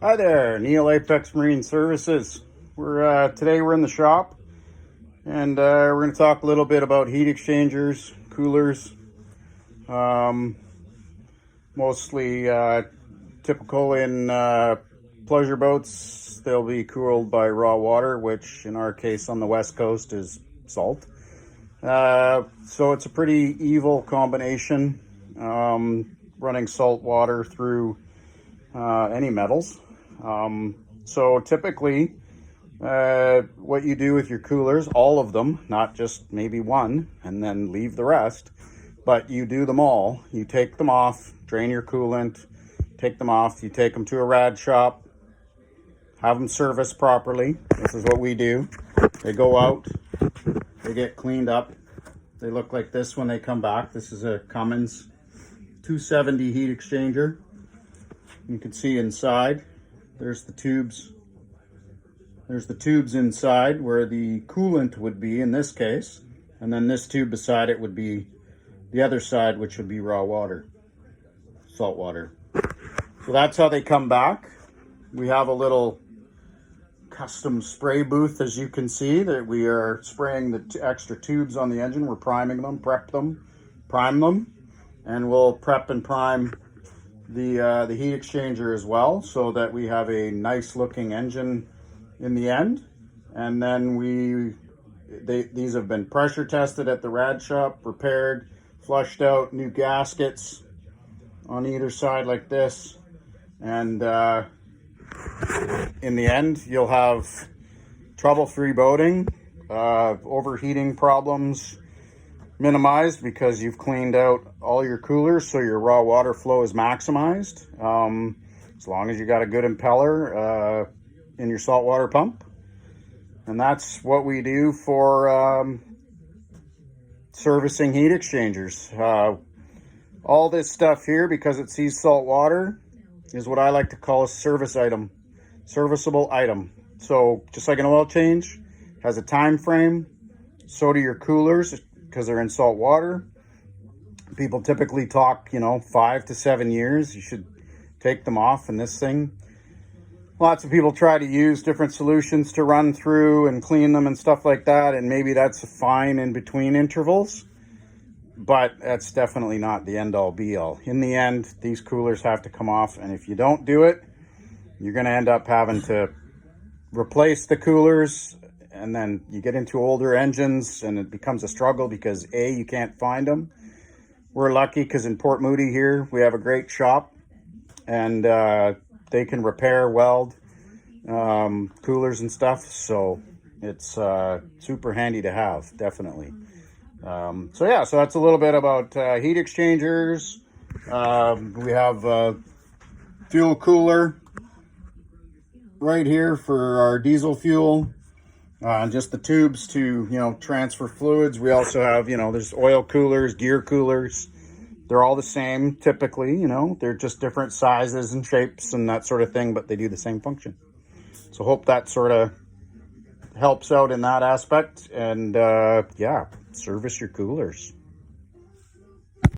Hi there, Neil Apex Marine Services. Today we're in the shop, and we're going to talk a little bit about heat exchangers, coolers, mostly typical in pleasure boats. They'll be cooled by raw water, which in our case on the west coast is salt. So it's a pretty evil combination, running salt water through any metals. So typically what you do with your coolers, all of them, not just maybe one and then leave the rest, but you do them all. You take them off, drain your coolant, take them off, you take them to a rad shop, have them serviced properly. This is what we do. They go out, they get cleaned up. They look like this when they come back. This is a Cummins 270 heat exchanger. You can see inside, there's the tubes. There's the tubes inside where the coolant would be in this case. And then this tube beside it would be the other side, which would be raw water, salt water. So that's how they come back. We have a little custom spray booth, as you can see, that we are spraying the extra tubes on the engine. We're priming them, prime them, and we'll prep and prime the heat exchanger as well, so that we have a nice looking engine in the end. And then these have been pressure tested at the rad shop, repaired, flushed out, new gaskets on either side like this, and in the end you'll have trouble-free boating, overheating problems minimized because you've cleaned out all your coolers, so your raw water flow is maximized, as long as you got a good impeller in your saltwater pump. And that's what we do for servicing heat exchangers. All this stuff here, because it sees salt water, is what I like to call a service item, serviceable item. So just like an oil change has a time frame, so do your coolers, because they're in salt water. People typically talk, 5 to 7 years. You should take them off. And this thing, lots of people try to use different solutions to run through and clean them and stuff like that, and maybe that's fine in between intervals, but that's definitely not the end all be all. In the end, these coolers have to come off, and if you don't do it, you're going to end up having to replace the coolers. And then you get into older engines and it becomes a struggle because you can't find them. We're lucky because in Port Moody here, we have a great shop, and they can repair, weld coolers and stuff. So it's super handy to have, definitely. So that's a little bit about heat exchangers. We have fuel cooler right here for our diesel fuel. Just the tubes to, transfer fluids. We also have, there's oil coolers, gear coolers. They're all the same typically, they're just different sizes and shapes and that sort of thing, but they do the same function. So hope that sort of helps out in that aspect. And service your coolers.